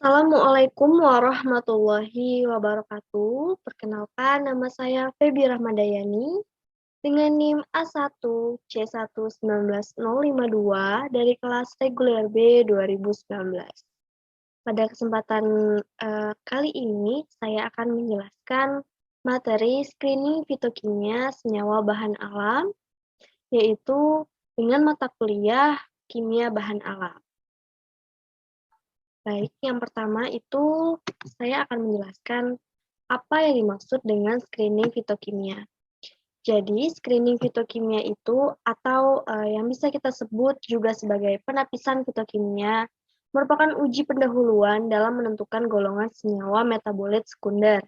Assalamualaikum warahmatullahi wabarakatuh. Perkenalkan, nama saya Febi Rahmadayani dengan NIM A1C11902 dari kelas reguler B 2019. Pada kesempatan kali ini, saya akan menjelaskan materi screening fitokimia senyawa bahan alam, yaitu dengan mata kuliah kimia bahan alam. Baik, yang pertama itu saya akan menjelaskan apa yang dimaksud dengan screening fitokimia. Jadi, screening fitokimia itu atau yang bisa kita sebut juga sebagai penapisan fitokimia merupakan uji pendahuluan dalam menentukan golongan senyawa metabolit sekunder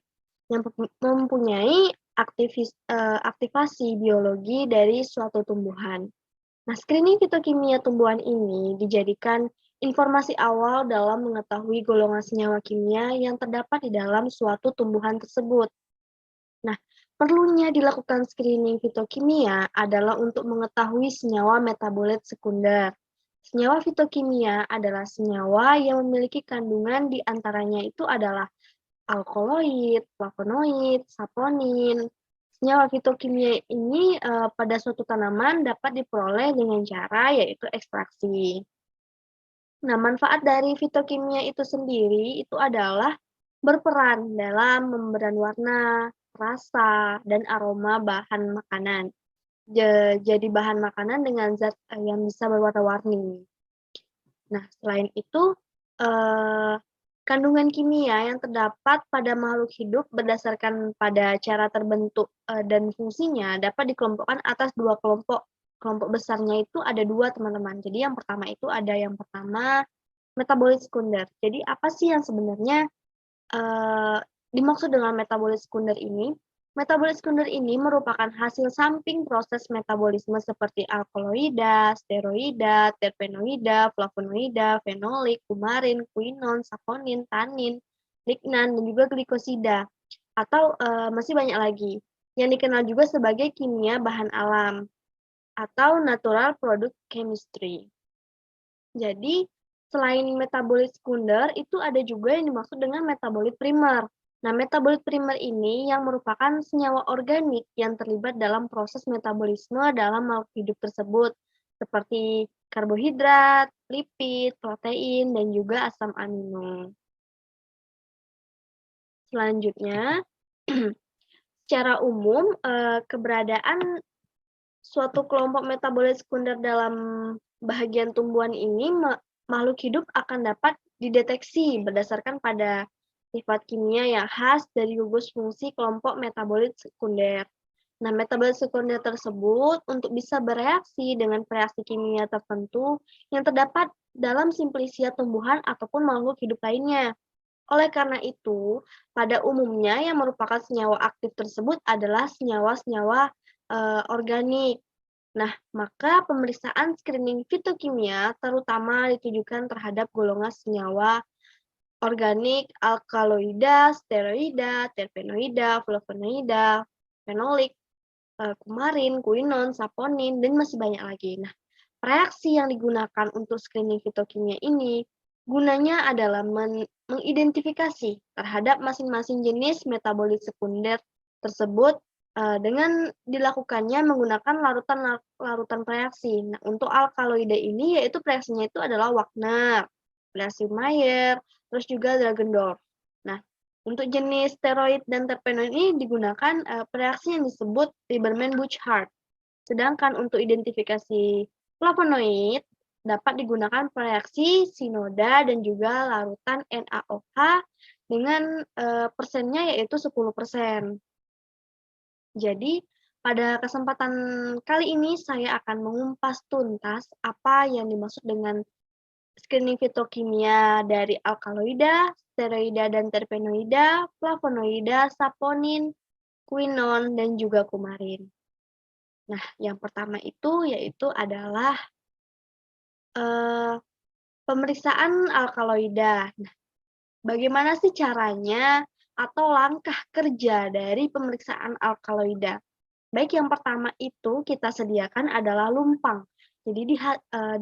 yang mempunyai aktivasi biologi dari suatu tumbuhan. Nah, screening fitokimia tumbuhan ini dijadikan informasi awal dalam mengetahui golongan senyawa kimia yang terdapat di dalam suatu tumbuhan tersebut. Nah, perlunya dilakukan screening fitokimia adalah untuk mengetahui senyawa metabolit sekunder. Senyawa fitokimia adalah senyawa yang memiliki kandungan di antaranya itu adalah alkaloid, flavonoid, saponin. Senyawa fitokimia ini pada suatu tanaman dapat diperoleh dengan cara yaitu ekstraksi. Nah, manfaat dari fitokimia itu sendiri itu adalah berperan dalam memberikan warna, rasa, dan aroma bahan makanan. Jadi bahan makanan dengan zat yang bisa berwarna-warni. Nah, selain itu, eh, kandungan kimia yang terdapat pada makhluk hidup berdasarkan pada cara terbentuk dan fungsinya dapat dikelompokkan atas dua kelompok. Kelompok besarnya itu ada dua, teman-teman. Jadi yang pertama itu ada yang pertama metabolit sekunder. Jadi apa sih yang sebenarnya dimaksud dengan metabolit sekunder ini? Metabolit sekunder ini merupakan hasil samping proses metabolisme seperti alkaloida, steroida, terpenoida, flavonoida, fenolik, kumarin, kuinon, saponin, tanin, lignan, dan juga glikosida. Atau masih banyak lagi. Yang dikenal juga sebagai kimia bahan alam atau natural product chemistry. Jadi, selain metabolit sekunder, itu ada juga yang dimaksud dengan metabolit primer. Nah, metabolit primer ini yang merupakan senyawa organik yang terlibat dalam proses metabolisme dalam makhluk hidup tersebut, seperti karbohidrat, lipid, protein, dan juga asam amino. Selanjutnya, secara umum, keberadaan suatu kelompok metabolit sekunder dalam bahagian tumbuhan ini, makhluk hidup akan dapat dideteksi berdasarkan pada sifat kimia yang khas dari gugus fungsi kelompok metabolit sekunder. Nah, metabolit sekunder tersebut untuk bisa bereaksi dengan reaksi kimia tertentu yang terdapat dalam simplisia tumbuhan ataupun makhluk hidup lainnya. Oleh karena itu, pada umumnya yang merupakan senyawa aktif tersebut adalah senyawa-senyawa organik. Nah, maka pemeriksaan screening fitokimia terutama ditujukan terhadap golongan senyawa organik, alkaloida, steroida, terpenoida, flavonoida, fenolik, kumarin, kuinon, saponin, dan masih banyak lagi. Nah, reaksi yang digunakan untuk screening fitokimia ini gunanya adalah mengidentifikasi terhadap masing-masing jenis metabolit sekunder tersebut dengan dilakukannya menggunakan larutan reaksi. Nah, untuk alkaloida ini yaitu reaksinya itu adalah Wagner, reaksi Mayer, terus juga Dragendorf. Nah, untuk jenis steroid dan terpenoid ini digunakan reaksi yang disebut Lieberman-Buchardt. Sedangkan untuk identifikasi flavonoid dapat digunakan reaksi sinoda dan juga larutan NaOH dengan persennya yaitu 10%. Jadi, pada kesempatan kali ini saya akan mengupas tuntas apa yang dimaksud dengan screening fitokimia dari alkaloida, steroida dan terpenoida, flavonoida, saponin, kuinon, dan juga kumarin. Nah, yang pertama itu yaitu adalah pemeriksaan alkaloida. Nah, bagaimana sih caranya atau langkah kerja dari pemeriksaan alkaloida? Baik, yang pertama itu kita sediakan adalah lumpang. Jadi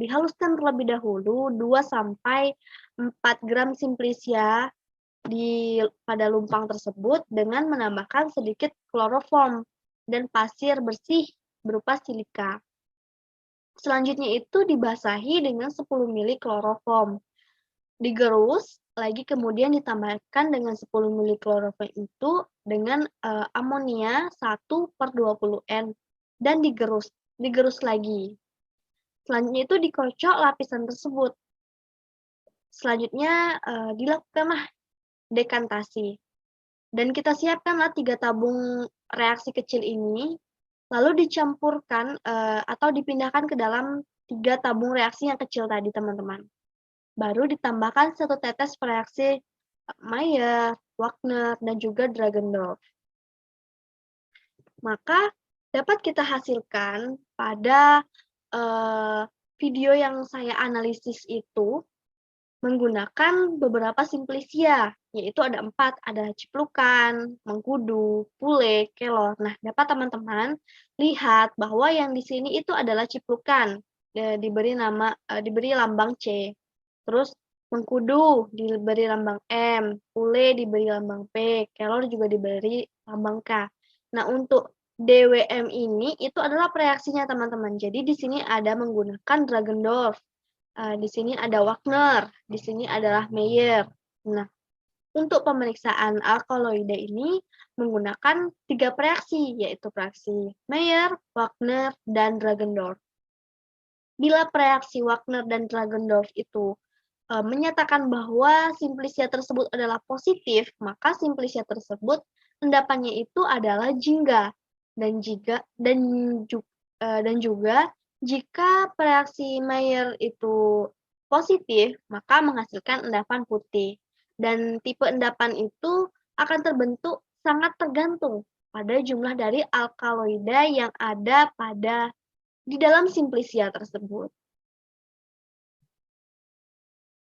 dihaluskan terlebih dahulu 2 sampai 4 gram Simplisia pada lumpang tersebut dengan menambahkan sedikit kloroform dan pasir bersih berupa silika. Selanjutnya itu dibasahi dengan 10 ml kloroform. Digerus lagi kemudian ditambahkan dengan 10 ml kloroform itu dengan amonia 1/20 N dan digerus lagi. Selanjutnya itu dikocok lapisan tersebut. Selanjutnya dilakukanlah dekantasi. Dan kita siapkanlah 3 tabung reaksi kecil ini, lalu dicampurkan atau dipindahkan ke dalam 3 tabung reaksi yang kecil tadi, teman-teman. Baru ditambahkan 1 tetes reaksi Mayer, Wagner, dan juga Dragendorf. Maka dapat kita hasilkan pada video yang saya analisis itu menggunakan beberapa Simplisia, yaitu ada 4, ada ciplukan, mengkudu, pule, kelor. Nah, dapat teman-teman lihat bahwa yang di sini itu adalah ciplukan, diberi lambang C. Terus mengkudu diberi lambang M, pule diberi lambang P, kelor juga diberi lambang K. Nah, untuk DWM ini itu adalah reaksinya, teman-teman. Jadi di sini ada menggunakan Dragendorf. Di sini ada Wagner, di sini adalah Mayer. Nah, untuk pemeriksaan alkaloida ini menggunakan 3 reaksi, yaitu reaksi Mayer, Wagner, dan Dragendorf. Bila reaksi Wagner dan Dragendorf itu menyatakan bahwa Simplisia tersebut adalah positif, maka Simplisia tersebut endapannya itu adalah jingga dan juga jika reaksi Mayer itu positif, maka menghasilkan endapan putih. Dan tipe endapan itu akan terbentuk sangat tergantung pada jumlah dari alkaloida yang ada di dalam Simplisia tersebut.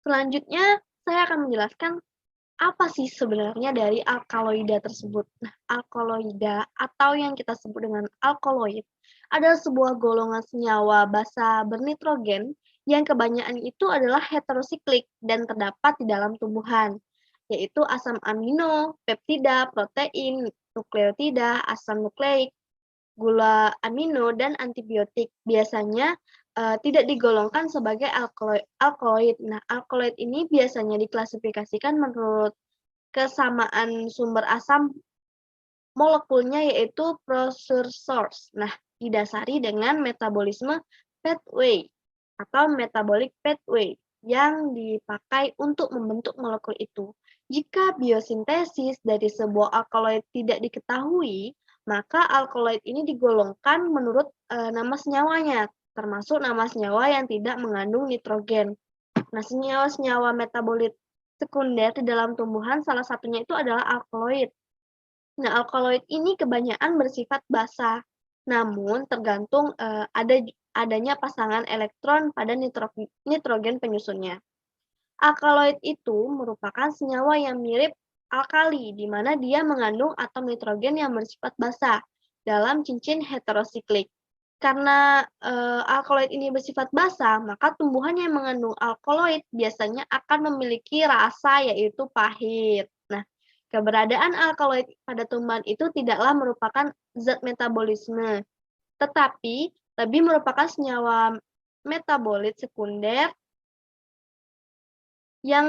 Selanjutnya, saya akan menjelaskan apa sih sebenarnya dari alkaloida tersebut. Nah, alkaloida atau yang kita sebut dengan alkaloid adalah sebuah golongan senyawa basa bernitrogen yang kebanyakan itu adalah heterosiklik dan terdapat di dalam tumbuhan, yaitu asam amino, peptida, protein, nukleotida, asam nukleik, gula amino, dan antibiotik. Biasanya tidak digolongkan sebagai alkaloid. Nah, alkaloid ini biasanya diklasifikasikan menurut kesamaan sumber asam molekulnya, yaitu processor source. Nah, didasari dengan metabolisme pathway atau metabolic pathway yang dipakai untuk membentuk molekul itu. Jika biosintesis dari sebuah alkaloid tidak diketahui, maka alkaloid ini digolongkan menurut nama senyawanya, termasuk nama senyawa yang tidak mengandung nitrogen. Nah, senyawa-senyawa metabolit sekunder di dalam tumbuhan salah satunya itu adalah alkaloid. Nah, alkaloid ini kebanyakan bersifat basa, namun tergantung adanya pasangan elektron pada nitrogen penyusunnya. Alkaloid itu merupakan senyawa yang mirip alkali, di mana dia mengandung atom nitrogen yang bersifat basa dalam cincin heterosiklik. Karena alkaloid ini bersifat basa, maka tumbuhan yang mengandung alkaloid biasanya akan memiliki rasa yaitu pahit. Nah, keberadaan alkaloid pada tumbuhan itu tidaklah merupakan zat metabolisme, tetapi lebih merupakan senyawa metabolit sekunder yang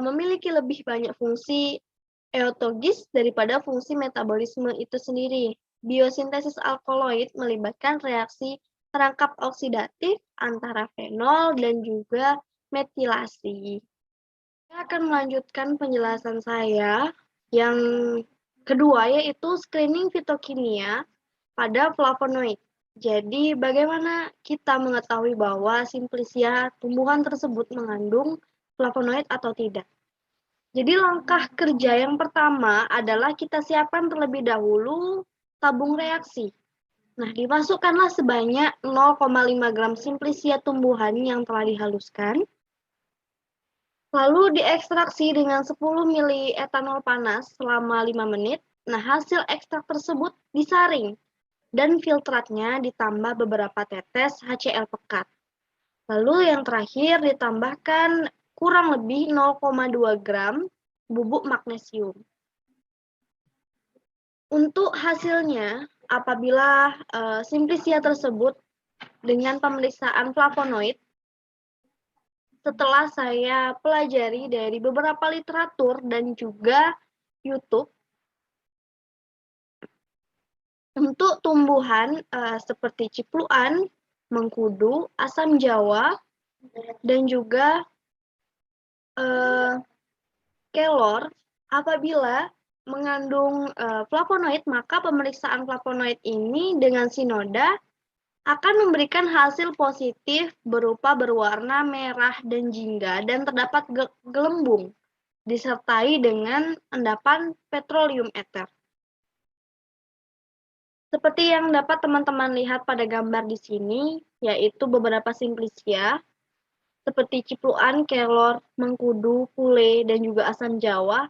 memiliki lebih banyak fungsi eutogis daripada fungsi metabolisme itu sendiri. Biosintesis alkaloid melibatkan reaksi perangkap oksidatif antara fenol dan juga metilasi. Saya akan melanjutkan penjelasan saya yang kedua, yaitu screening fitokimia pada flavonoid. Jadi, bagaimana kita mengetahui bahwa Simplisia tumbuhan tersebut mengandung flavonoid atau tidak? Jadi langkah kerja yang pertama adalah kita siapkan terlebih dahulu tabung reaksi. Nah, dimasukkanlah sebanyak 0,5 gram Simplisia tumbuhan yang telah dihaluskan. Lalu diekstraksi dengan 10 ml etanol panas selama 5 menit. Nah, hasil ekstrak tersebut disaring dan filtratnya ditambah beberapa tetes HCl pekat. Lalu yang terakhir ditambahkan kurang lebih 0,2 gram bubuk magnesium. Untuk hasilnya, apabila simplisia tersebut dengan pemeriksaan flavonoid, setelah saya pelajari dari beberapa literatur dan juga YouTube, untuk tumbuhan seperti cipluan, mengkudu, asam jawa, dan juga kelor, apabila mengandung flavonoid, maka pemeriksaan flavonoid ini dengan sinoda akan memberikan hasil positif berupa berwarna merah dan jingga dan terdapat gelembung, disertai dengan endapan petroleum ether. Seperti yang dapat teman-teman lihat pada gambar di sini, yaitu beberapa simplisia, seperti cipluan, kelor, mengkudu, pule, dan juga asam jawa,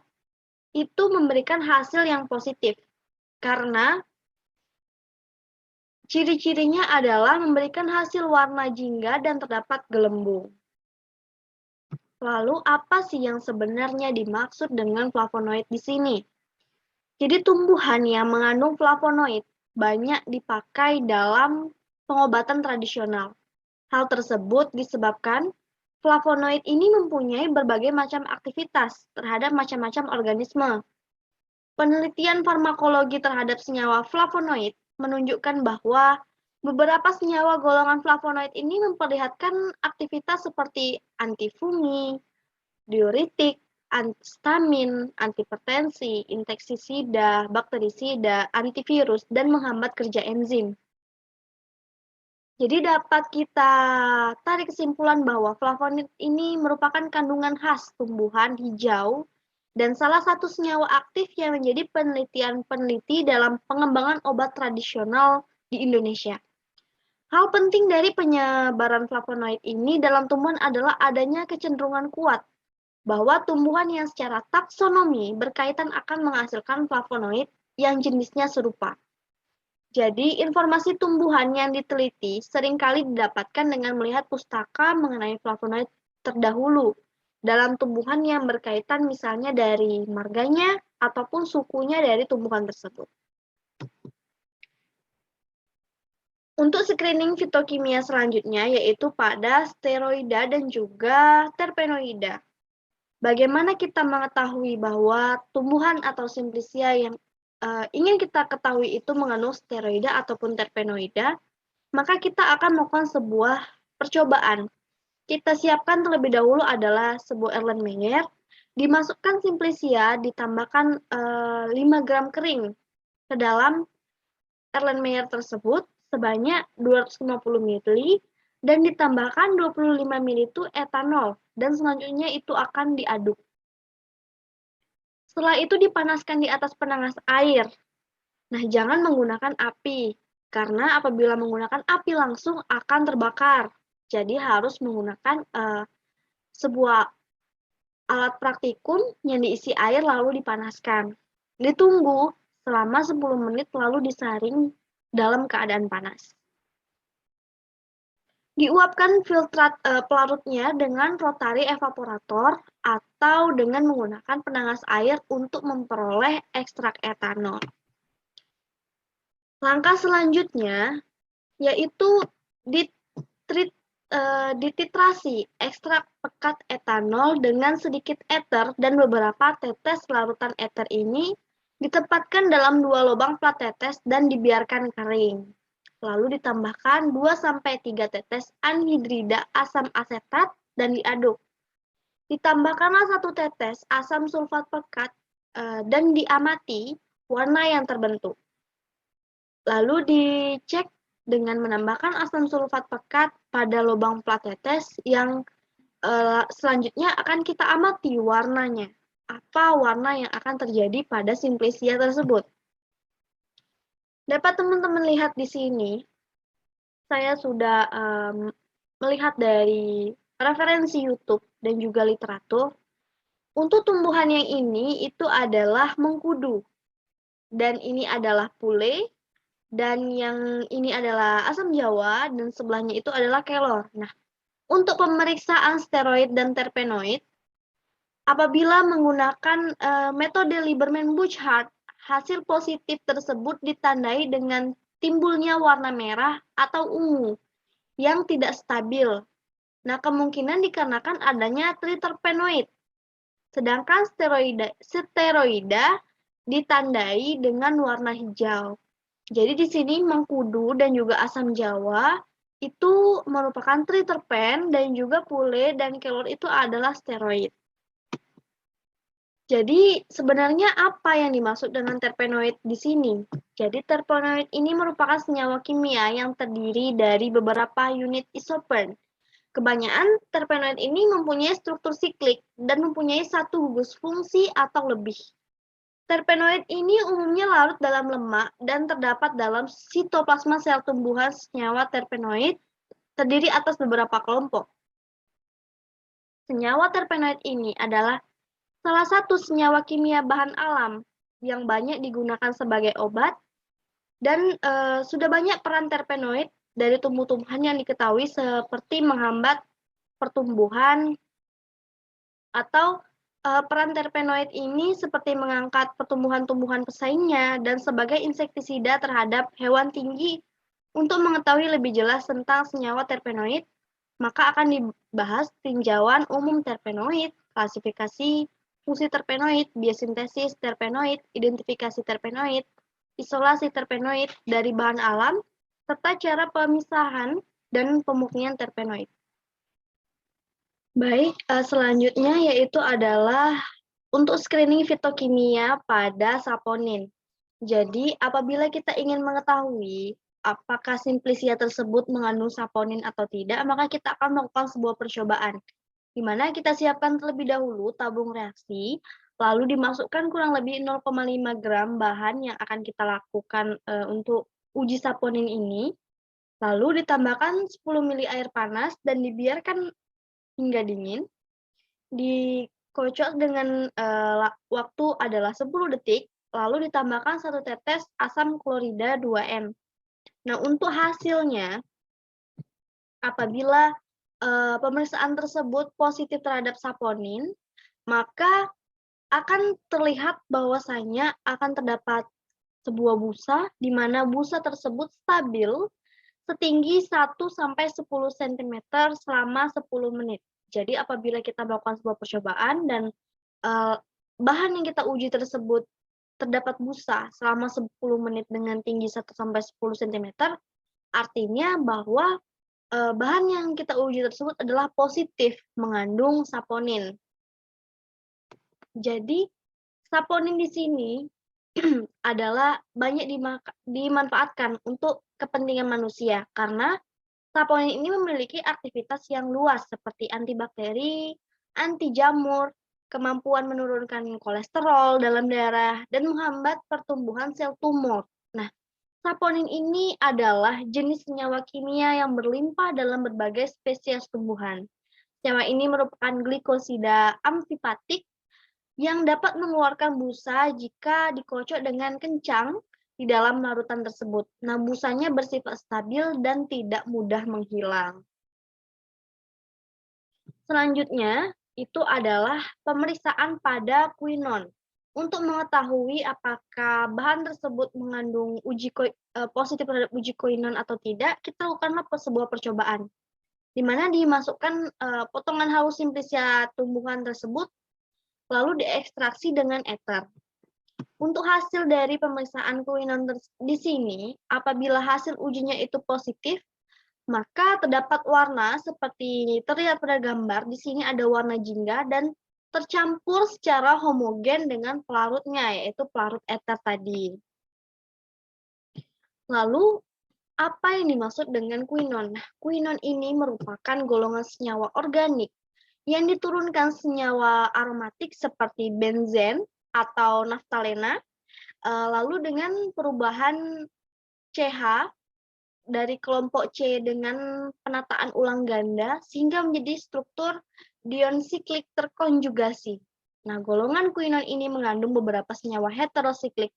itu memberikan hasil yang positif. Karena ciri-cirinya adalah memberikan hasil warna jingga dan terdapat gelembung. Lalu apa sih yang sebenarnya dimaksud dengan flavonoid di sini? Jadi tumbuhan yang mengandung flavonoid banyak dipakai dalam pengobatan tradisional. Hal tersebut disebabkan flavonoid ini mempunyai berbagai macam aktivitas terhadap macam-macam organisme. Penelitian farmakologi terhadap senyawa flavonoid menunjukkan bahwa beberapa senyawa golongan flavonoid ini memperlihatkan aktivitas seperti antifungi, diuretik, antihistamin, antihipertensi, insektisida, bakterisida, antivirus, dan menghambat kerja enzim. Jadi dapat kita tarik kesimpulan bahwa flavonoid ini merupakan kandungan khas tumbuhan hijau dan salah satu senyawa aktif yang menjadi penelitian peneliti dalam pengembangan obat tradisional di Indonesia. Hal penting dari penyebaran flavonoid ini dalam tumbuhan adalah adanya kecenderungan kuat bahwa tumbuhan yang secara taksonomi berkaitan akan menghasilkan flavonoid yang jenisnya serupa. Jadi, informasi tumbuhan yang diteliti seringkali didapatkan dengan melihat pustaka mengenai flavonoid terdahulu dalam tumbuhan yang berkaitan misalnya dari marganya ataupun sukunya dari tumbuhan tersebut. Untuk screening fitokimia selanjutnya yaitu pada steroida dan juga terpenoida. Bagaimana kita mengetahui bahwa tumbuhan atau simplisia yang ingin kita ketahui itu mengandung steroida ataupun terpenoida, maka kita akan melakukan sebuah percobaan. Kita siapkan terlebih dahulu adalah sebuah Erlenmeyer, dimasukkan simplisia, ditambahkan 5 gram kering ke dalam Erlenmeyer tersebut sebanyak 250 ml dan ditambahkan 25 ml itu etanol dan selanjutnya itu akan diaduk. Setelah itu dipanaskan di atas penanas air. Nah, jangan menggunakan api, karena apabila menggunakan api langsung akan terbakar. Jadi harus menggunakan sebuah alat praktikum yang diisi air lalu dipanaskan. Ditunggu selama 10 menit lalu disaring dalam keadaan panas. Diuapkan filtrat pelarutnya dengan rotary evaporator atau dengan menggunakan penanas air untuk memperoleh ekstrak etanol. Langkah selanjutnya yaitu dititrasi ekstrak pekat etanol dengan sedikit ether dan beberapa tetes larutan ether ini ditempatkan dalam 2 lubang plat tetes dan dibiarkan kering. Lalu ditambahkan 2-3 tetes anhidrida asam asetat dan diaduk. Ditambahkanlah 1 tetes asam sulfat pekat dan diamati warna yang terbentuk. Lalu dicek dengan menambahkan asam sulfat pekat pada lubang plat tetes yang selanjutnya akan kita amati warnanya. Apa warna yang akan terjadi pada simplisia tersebut. Dapat teman-teman lihat di sini, saya sudah melihat dari referensi YouTube dan juga literatur. Untuk tumbuhan yang ini itu adalah mengkudu. Dan ini adalah pule, dan yang ini adalah asam jawa, dan sebelahnya itu adalah kelor. Nah, untuk pemeriksaan steroid dan terpenoid, apabila menggunakan metode Lieberman-Buchardt, hasil positif tersebut ditandai dengan timbulnya warna merah atau ungu yang tidak stabil. Nah, kemungkinan dikarenakan adanya triterpenoid. Sedangkan steroida ditandai dengan warna hijau. Jadi di sini mengkudu dan juga asam jawa itu merupakan triterpen, dan juga pule dan kelor itu adalah steroid. Jadi sebenarnya apa yang dimaksud dengan terpenoid di sini? Jadi terpenoid ini merupakan senyawa kimia yang terdiri dari beberapa unit isoper. Kebanyakan terpenoid ini mempunyai struktur siklik dan mempunyai satu gugus fungsi atau lebih. Terpenoid ini umumnya larut dalam lemak dan terdapat dalam sitoplasma sel tumbuhan. Senyawa terpenoid terdiri atas beberapa kelompok. Senyawa terpenoid ini adalah salah satu senyawa kimia bahan alam yang banyak digunakan sebagai obat, dan sudah banyak peran terpenoid dari tumbuh-tumbuhan yang diketahui seperti menghambat pertumbuhan, atau peran terpenoid ini seperti mengangkat pertumbuhan-tumbuhan pesaingnya dan sebagai insektisida terhadap hewan tinggi. Untuk mengetahui lebih jelas tentang senyawa terpenoid, maka akan dibahas tinjauan umum terpenoid, klasifikasi fungsi terpenoid, biosintesis terpenoid, identifikasi terpenoid, isolasi terpenoid dari bahan alam, serta cara pemisahan dan pemurnian terpenoid. Baik, selanjutnya yaitu adalah untuk screening fitokimia pada saponin. Jadi, apabila kita ingin mengetahui apakah simplisia tersebut mengandung saponin atau tidak, maka kita akan melakukan sebuah percobaan, di mana kita siapkan terlebih dahulu tabung reaksi, lalu dimasukkan kurang lebih 0,5 gram bahan yang akan kita lakukan untuk uji saponin ini, lalu ditambahkan 10 ml air panas dan dibiarkan hingga dingin, dikocok dengan waktu adalah 10 detik, lalu ditambahkan 1 tetes asam klorida 2N. Nah, untuk hasilnya, apabila pemeriksaan tersebut positif terhadap saponin, maka akan terlihat bahwasanya akan terdapat sebuah busa, di mana busa tersebut stabil setinggi 1-10 cm selama 10 menit. Jadi apabila kita melakukan sebuah percobaan dan bahan yang kita uji tersebut terdapat busa selama 10 menit dengan tinggi 1-10 cm, artinya bahwa bahan yang kita uji tersebut adalah positif mengandung saponin. Jadi saponin di sini adalah banyak dimanfaatkan untuk kepentingan manusia karena saponin ini memiliki aktivitas yang luas seperti antibakteri, anti jamur, kemampuan menurunkan kolesterol dalam darah, dan menghambat pertumbuhan sel tumor. Nah, saponin ini adalah jenis senyawa kimia yang berlimpah dalam berbagai spesies tumbuhan. Senyawa ini merupakan glikosida amfipatik yang dapat mengeluarkan busa jika dikocok dengan kencang di dalam larutan tersebut. Nah, busanya bersifat stabil dan tidak mudah menghilang. Selanjutnya, itu adalah pemeriksaan pada quinon. Untuk mengetahui apakah bahan tersebut mengandung positif terhadap uji quinon atau tidak, kita lakukanlah sebuah percobaan, di mana dimasukkan potongan halus simplisia tumbuhan tersebut, lalu diekstraksi dengan ether. Untuk hasil dari pemeriksaan quinon di sini, apabila hasil ujinya itu positif, maka terdapat warna seperti terlihat pada gambar. Di sini ada warna jingga dan tercampur secara homogen dengan pelarutnya, yaitu pelarut ether tadi. Lalu, apa yang dimaksud dengan quinon? Nah, quinon ini merupakan golongan senyawa organik yang diturunkan senyawa aromatik seperti benzen atau naftalena, lalu dengan perubahan CH dari kelompok C dengan penataan ulang ganda sehingga menjadi struktur dion siklik terkonjugasi. Nah, golongan quinon ini mengandung beberapa senyawa heterosiklik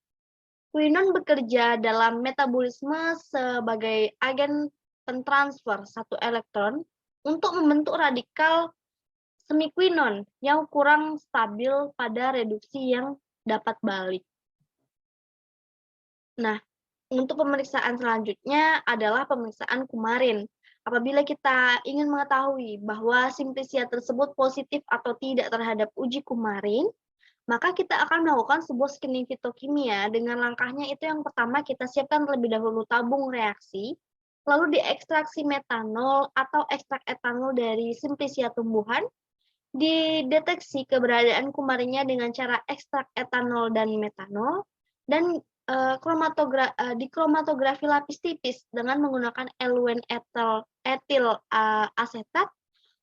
Quinon bekerja dalam metabolisme sebagai agen pentransfer satu elektron untuk membentuk radikal semiquinon yang kurang stabil pada reduksi yang dapat balik. Nah, untuk pemeriksaan selanjutnya adalah pemeriksaan kumarin. Apabila kita ingin mengetahui bahwa simplisia tersebut positif atau tidak terhadap uji kumarin, maka kita akan melakukan sebuah screening fitokimia. Dengan langkahnya itu yang pertama kita siapkan terlebih dahulu tabung reaksi, lalu diekstraksi metanol atau ekstrak etanol dari simplisia tumbuhan, dideteksi keberadaan kumarinnya dengan cara ekstrak etanol dan metanol, dan dikromatografi lapis tipis dengan menggunakan eluen etil asetat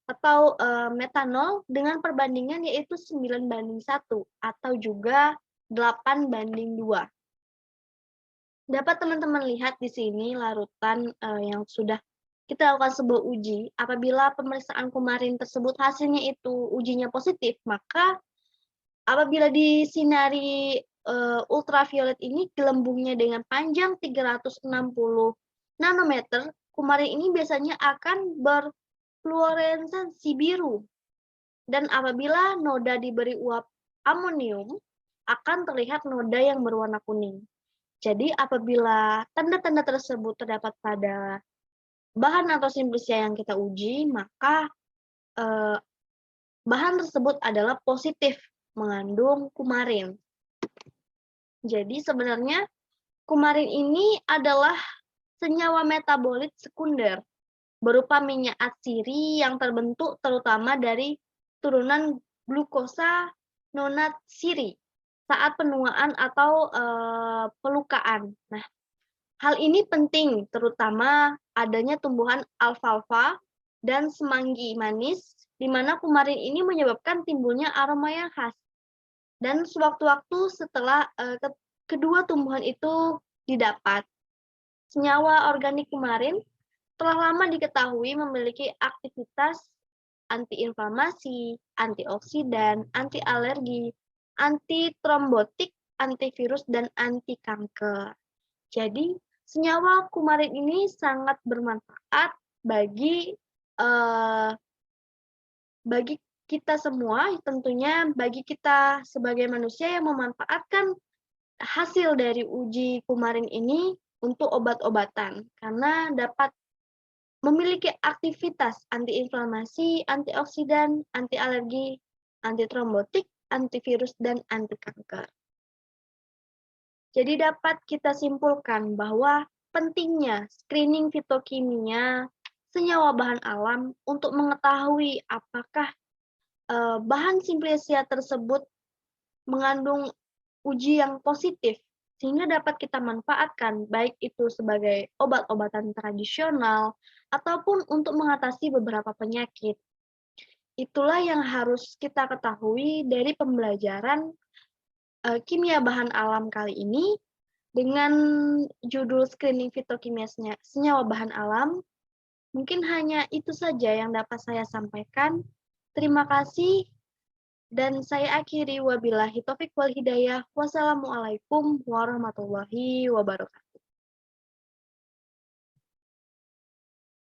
atau metanol dengan perbandingan yaitu 9:1 atau juga 8:2. Dapat teman-teman lihat di sini larutan yang sudah kita lakukan sebuah uji. Apabila pemeriksaan kumarin tersebut hasilnya itu ujinya positif, maka apabila disinari ultraviolet ini gelembungnya dengan panjang 360 nanometer, kumarin ini biasanya akan berfluoresensi biru. Dan apabila noda diberi uap amonium, akan terlihat noda yang berwarna kuning. Jadi apabila tanda-tanda tersebut terdapat pada bahan atau simplisia yang kita uji, maka bahan tersebut adalah positif mengandung kumarin. Jadi sebenarnya kumarin ini adalah senyawa metabolit sekunder berupa minyak atsiri yang terbentuk terutama dari turunan glukosa nonatsiri saat penuaan atau pelukaan. Nah, hal ini penting terutama adanya tumbuhan alfalfa dan semanggi manis di mana kumarin ini menyebabkan timbulnya aroma yang khas. Dan sewaktu-waktu setelah kedua tumbuhan itu didapat, senyawa organik kumarin telah lama diketahui memiliki aktivitas antiinflamasi, antioksidan, anti alergi, antitrombotik, antivirus, dan anti kanker. Jadi, senyawa kumarin ini sangat bermanfaat bagi kita semua, tentunya bagi kita sebagai manusia yang memanfaatkan hasil dari uji kumarin ini untuk obat-obatan, karena dapat memiliki aktivitas antiinflamasi, antioksidan, anti alergi, antitrombotik, antivirus, dan anti kanker. Jadi dapat kita simpulkan bahwa pentingnya screening fitokimia senyawa bahan alam untuk mengetahui apakah bahan simplisia tersebut mengandung uji yang positif sehingga dapat kita manfaatkan baik itu sebagai obat-obatan tradisional ataupun untuk mengatasi beberapa penyakit. Itulah yang harus kita ketahui dari pembelajaran kimia bahan alam kali ini dengan judul screening fitokimia senyawa bahan alam. Mungkin hanya itu saja yang dapat saya sampaikan. Terima kasih. Dan saya akhiri wabillahi taufik wal hidayah. Wassalamualaikum warahmatullahi wabarakatuh.